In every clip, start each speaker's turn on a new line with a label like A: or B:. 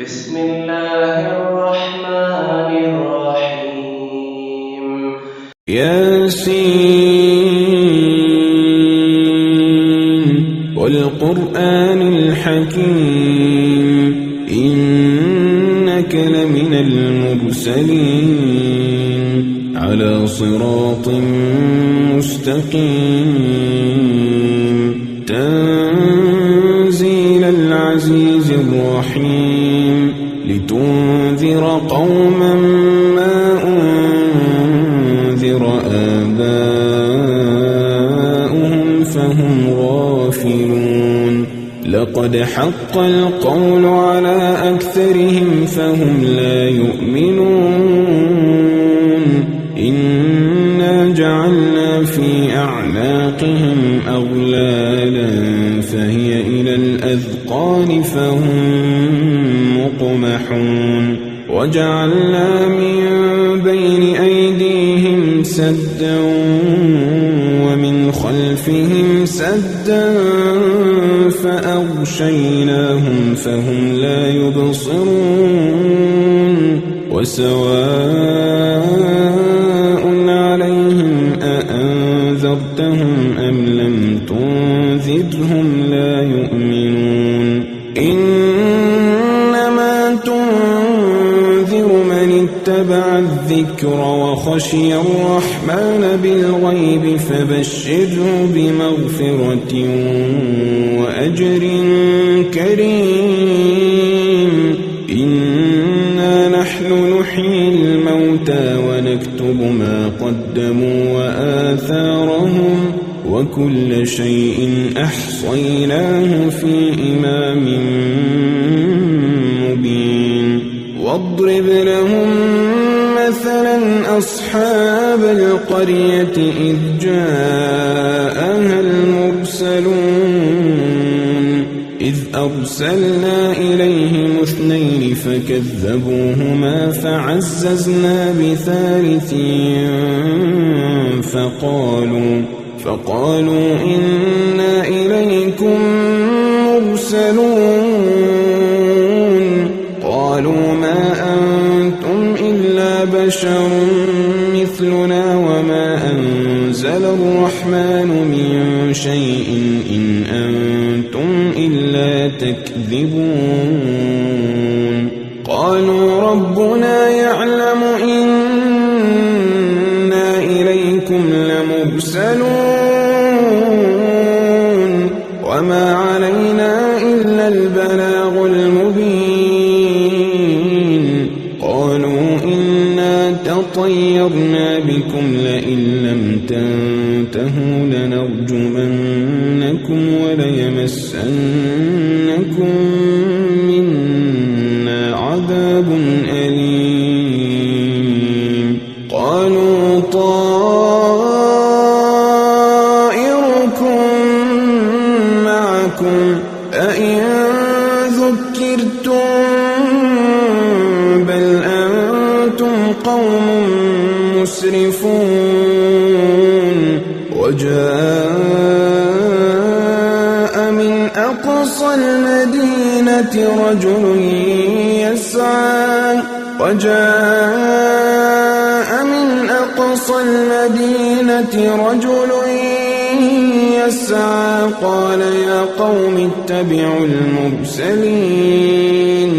A: بسم الله الرحمن الرحيم
B: ياسين والقرآن الحكيم إنك لمن المرسلين على صراط مستقيم تنزيل العزيز الرحيم لتنذر قوما ما أنذر آباؤهم فهم غافلون لقد حق القول على أكثرهم فهم لا يؤمنون إنا جعلنا في أعناقهم أغلالا فهي إلى الأذقان فهم مقمحون وجعلنا من بين أيديهم سدا ومن خلفهم سدا فأغشيناهم فهم لا يبصرون وسواء عليهم أأنذرتهم أم لم تنذرهم لا يؤمنون إنما تنذر من اتبع الذكر وخشي الرحمن بالغيب فبشره بمغفرة وأجر كريم إنا نحن نحيي الموتى ونكتب ما قدموا وآثارهم وكل شيء أحصيناه في إمام مبين واضرب لهم مثلا أصحاب القرية إذ جاءها المرسلون إذ أرسلنا إليهم اثنين فكذبوهما فعززنا بثالث فقالوا إنا إليكم مرسلون قالوا ما أنتم إلا بشر مثلنا وما أنزل الرحمن من شيء إن أنتم إلا تكذبون قالوا ربنا يعلم إنا إليكم لمرسلون وما علينا إلا البلاغ المبين قالوا إنا تطيرنا بكم لئن لم تنتهوا لنرجمنكم وليمسنكم منا عذاب أليم قالوا طائركم معكم أئن ذكرتم بل أنتم قوم مسرفون وجاء من أقصى المدينة رجل يسعى قال يا قوم اتبعوا المرسلين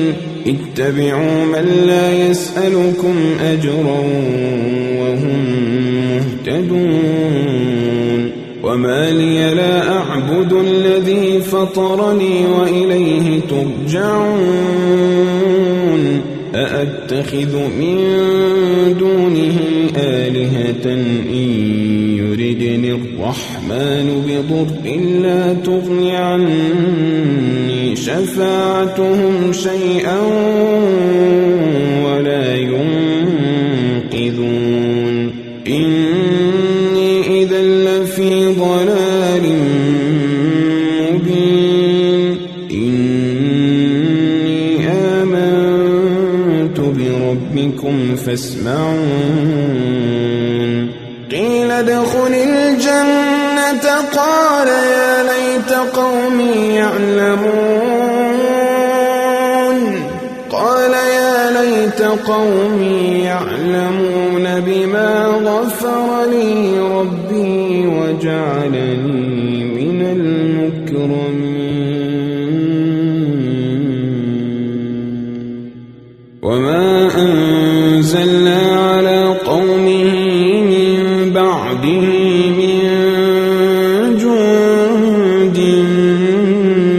B: اتبعوا من لا يسألكم أجرا وهم مهتدون وما لي لا أعبد الذي فطرني وإليه ترجعون أأتخذ من دونه آلهة إن يردني الرحمن بضر لا تغن عني شفاعتهم شيئا ولا ينقذون إني إذا لفي ضلال مبين إني آمنت بربكم فاسمعون قيل ادخل الجنة قال يا ليت قومي يعلمون قال يا ليت قومي يعلمون بما غفر لي ربي وجعلني من المكرمين وما أنزلنا على قومه من بعده من جند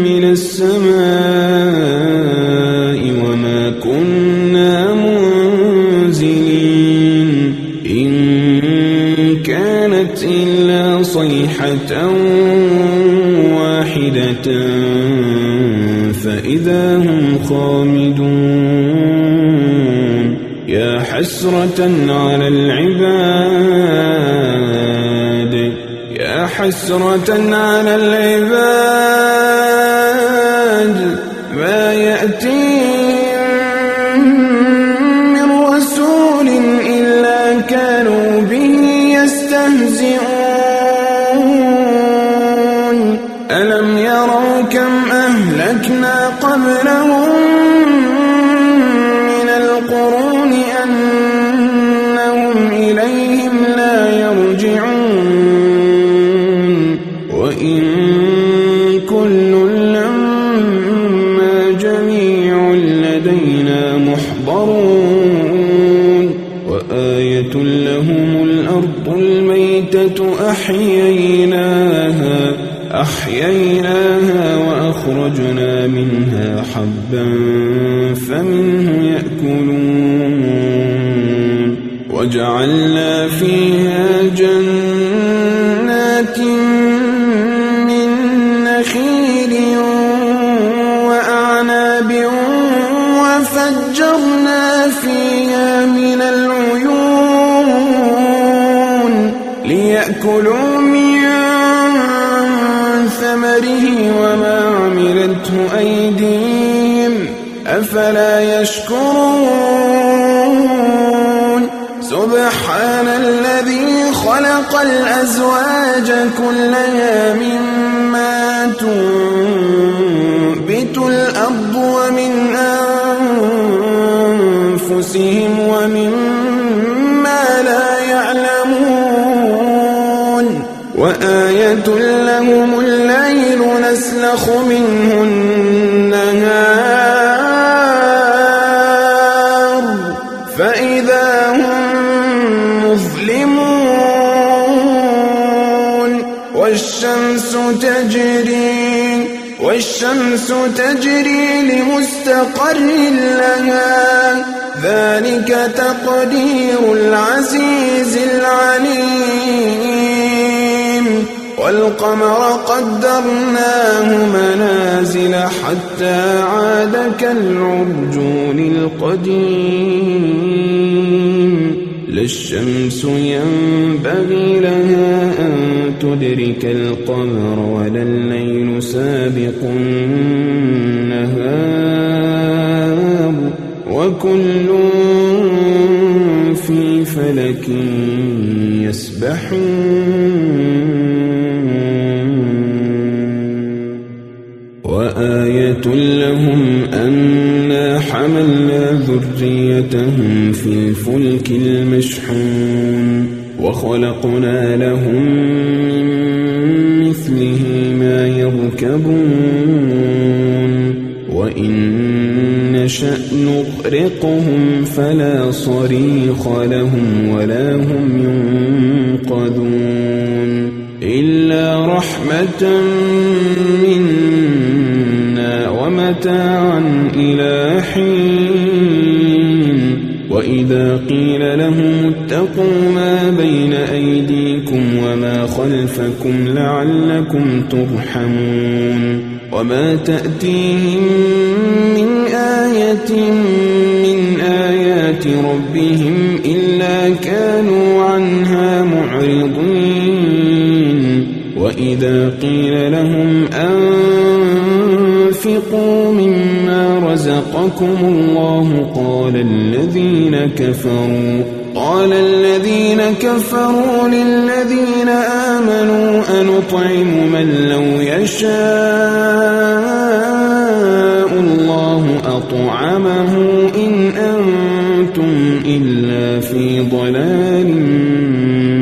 B: من السماء وما كنا منزلين إن كانت إلا صيحة واحدة فإذا هم خامدون يا حسرة على العباد يا حسرة على العباد ما يأتيهم من رسول إلا كانوا به يستهزئون ألم يروا كم أهلكنا قبلهم من القرون أنهم إليهم لا يرجعون وإن كل لما جميع لدينا محضرون وآية لهم الأرض الميتة أحييناها وأخرجنا منها حبا فمنه يأكلون وجعلنا فيها جنات من نخيل وأعناب وفجرنا فيها من العيون ليأكلوا من ثمره وما عملته أيديهم أفلا يشكرون سبحان الذي خلق الأزواج كلها مما تنبت الأرض ومن أنفسهم ومما لا يعلمون وآية لهم الليل نسلخ منه النهار فإذا هم مظلمون والشمس تجري لمستقر لها ذلك تقدير العزيز العليم والقمر قدرناه منازل حتى عاد كالعرجون القديم لا الشمس ينبغي لها أن تدرك القمر ولا الليل سابق النهار وكل في فلك يسبحون وآية لهم أنا حملنا ذريتهم في الفلك المشحون وخلقنا لهم من مثله ما يركبون وإن نشأ نغرقهم فلا صريخ لهم ولا هم ينقذون إلا رحمة منا ومتاعا إلى حين وإذا قيل لهم اتقوا ما بين أيديكم وما خلفكم لعلكم ترحمون وما تأتيهم من آية من آيات ربهم إلا كانوا عنها معرضين وإذا قيل لهم أنفقوا مما رزقكم الله قال الذين كفروا للذين آمنوا أنطعم من لو يشاء الله أطعمه إن أنتم إلا في ضلال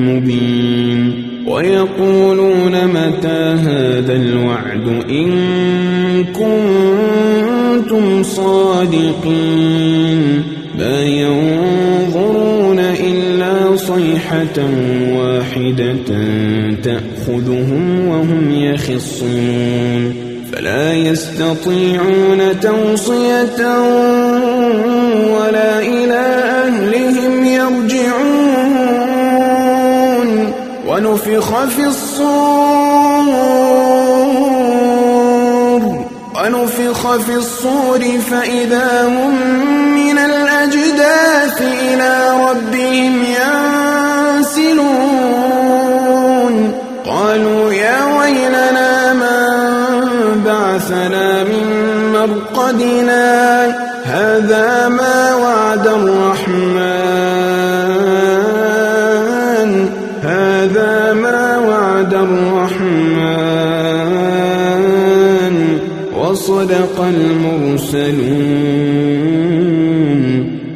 B: مبين ويقولون متى هذا الوعد إن كنتم صادقين ما ينظرون إلا صيحة واحدة تأخذهم وهم يخصمون فلا يستطيعون توصية ولا إلى أهلهم يرجعون ونفخ في الصور فإذا هم من الأجداث إلى ربهم ينسلون قالوا يا ويلنا من بعثنا من مرقدنا هذا ما وعد الرحمن وصدق المرسلون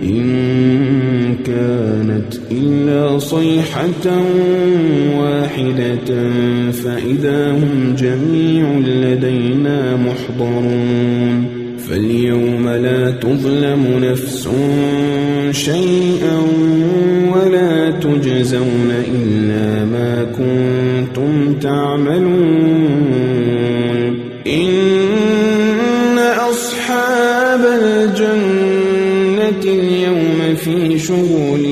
B: إن كانت إلا صيحة واحدة فإذا هم جميع لدينا محضرون فاليوم لا تظلم نفس شيئا ولا تجزون إلا ما كنتم تعملون إن أصحاب الجنة اليوم في شغل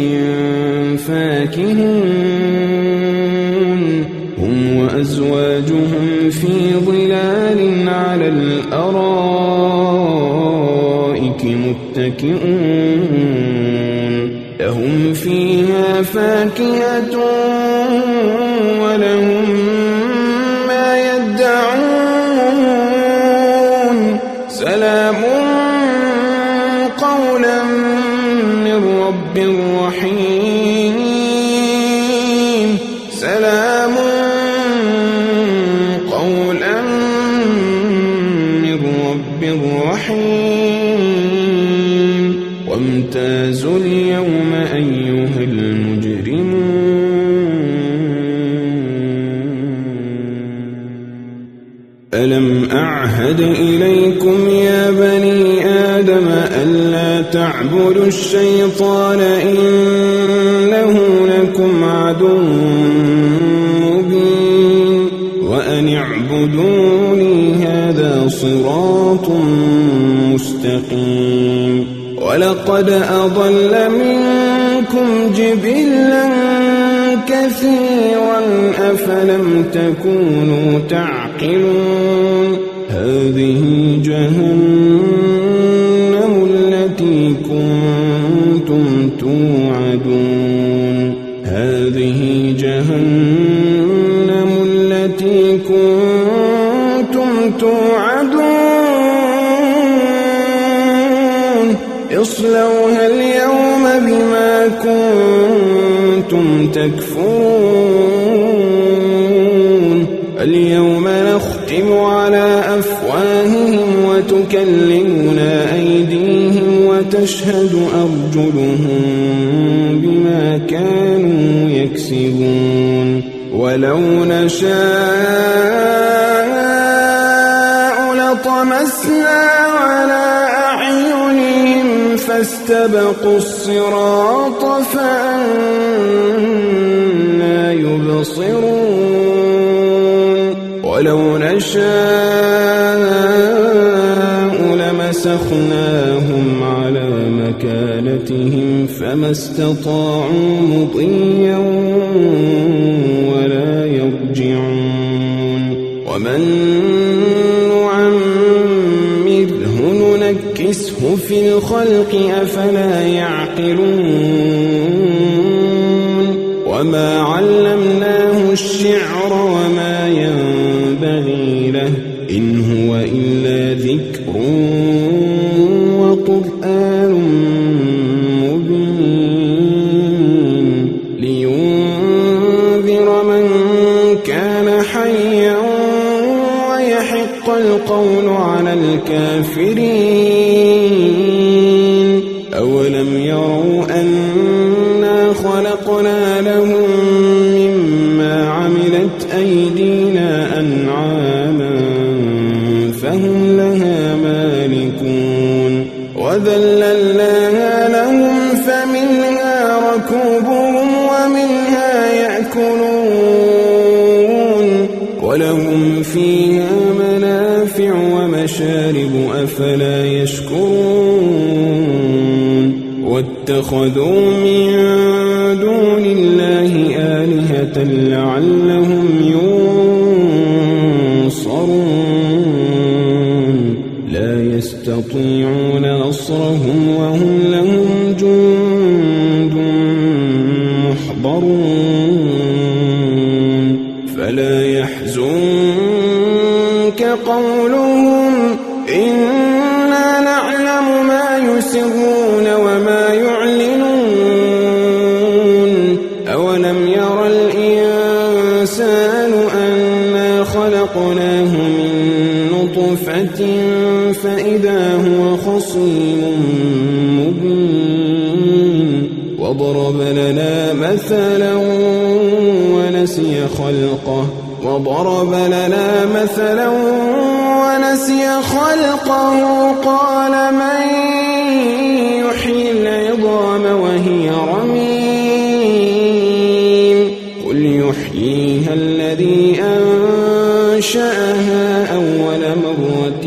B: فاكهون هم وأزواجهم في ظلال على الأرائك متكئون لهم فيها فاكهة ولهم ما يدعون سلام قولا من رب رحيم سلام قولا من رب رحيم وامتازوا اليوم أيها المجرمون ألم أعهد إليكم يا بني آدم ألا تعبدوا الشيطان إنه لكم عدو مبين وأن اعبدوني هذا صراط مستقيم ولقد أضل منكم جبلا كثيرا أفلم تكونوا تعقلون هذه جهنم التي كنتم توعدون هذه جهنم التي كنتم توعدون اصلوها اليوم بما كنتم تكفرون اليوم نختم على أفواههم وتكلمنا أيديهم وتشهد أرجلهم بما كانوا يكسبون ولو نشاء لطمسنا على أعينهم فاستبقوا الصراط فأنى يبصرون ولو نشاء لمسخناهم على مكانتهم فما استطاعوا مضيا ولا يرجعون ومن نعمره ننكسه في الخلق أفلا يعقلون وما علمناه الشعر وما ينبغي له إن هو إلا ذكر وقرآن مبين لينذر من كان حيا ويحق القول على الكافرين يروا أنا خلقنا لهم مما عملت أيدينا أنعاما فهم لها مالكون وذللناها لهم فمنها ركوبهم ومنها يأكلون ولهم فيها منافع ومشارب أفلا يشكرون واتخذوا من دون الله آلهة لعلهم ينصرون لا يستطيعون نصرهم وهم لهم جند محضرون فلا يحزنك قولهم إنا نعلم ما يسرون وما يعلنون أولم ير الإنسان أنا خلقناه من نطفة فإذا هو خصيم مبين وضرب لنا مثلا ونسي خلقه قال من يحيي العظام وهي رميم قل يحييها الذي أنشأها أول مرة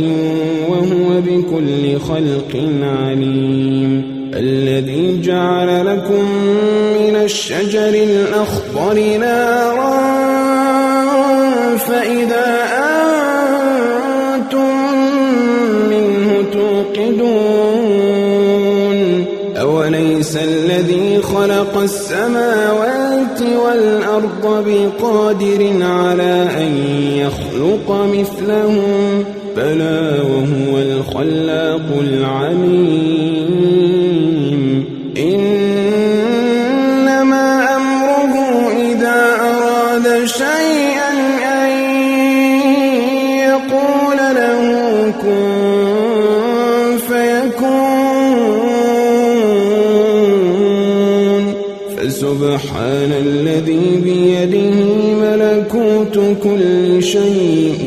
B: وهو بكل خلق عليم الذي جعل لكم من الشجر الأخضر نارا فإذا أنتم منه توقدون أوليس الذي خلق السماوات والأرض بقادر على أن يخلق مثلهم بلى وهو الخلاق العليم إنما أمره إذا أراد شيئا أن يقول له كن فيكون فسبحان الذي بيده ملكوت كل شيء